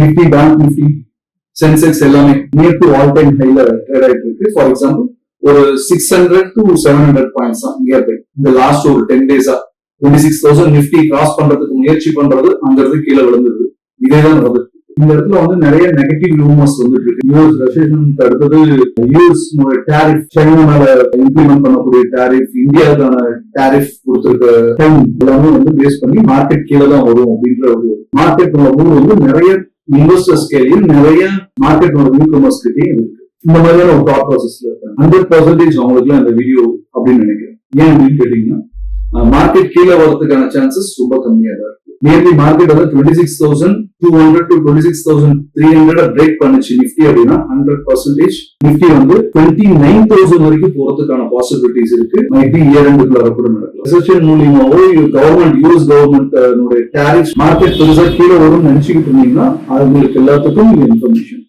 Nifty, bank Nifty, Sensex எல்லாமே near to all time ஹைல trade ஆயிட்டு இருக்கு. ஃபார் எக்ஸாம்பிள் ஒரு 600 to 700 பாயிண்ட்ஸ் தான் நியர் பை இந்த லாஸ்ட் ஒரு 10 டேஸா 26,000 நிஃப்டி கிராஸ் பண்றதுக்கு முயற்சி பண்றது அங்கிருந்து கீழே விழுந்துருது. இதேதான் நடந்துருக்கு. இந்த இடத்துல வந்து நிறைய நெகட்டிவ் ரூமர்ஸ் வந்துட்டு இருக்கு. யூஎஸ் ரெசெஷனுக்கு அடுத்தது யூஎஸ் டாரிஃப், சைனா மேல இம்ப்ளிமெண்ட் பண்ணக்கூடிய டாரிஃப், இந்தியாவுக்கான டாரிஃப் கொடுத்திருக்க டைம் எல்லாமே வந்து பேஸ் பண்ணி மார்க்கெட் கீழே தான் வரும் அப்படின்ற ஒரு மார்க்கெட் வந்து நிறைய இன்வெஸ்டர்ஸ் கேலையும் நிறைய மார்க்கெட் நியூ கமர்ஸ் கிட்டையும் இருக்கு. இந்த மாதிரியான ஒரு தாட் ப்ராசஸ்ல இருக்காங்க. 100% அவங்களுக்கு இந்த வீடியோ அப்படின்னு நினைக்கிறேன். ஏன் அப்படின்னு கேட்டீங்கன்னா மார்க்கெட் கீழே வரதுக்கான சான்சஸ் ரொம்ப கம்மியா தான் இருக்கு. நியர்லி மார்க்கெட் வந்து 26,200 to 26,300 பிரேக் பண்ணுச்சு நிஃப்டி அப்படின்னா 100% நிஃப்டி வந்து 29,000 வரைக்கும் போறதுக்கான பாசிபிலிட்டிஸ் இருக்கு. மைபி இயர் எண்டுக்குள்ள கூட நடக்கலாம். ரிசெஷன் மூலியமாவோ government, US government tariff market பெருசா கீழே வரும்னு நினைச்சுக்கிட்டு இருந்தீங்கன்னா அது உங்களுக்கு எல்லாத்துக்கும் இன்ஃபர்மேஷன்.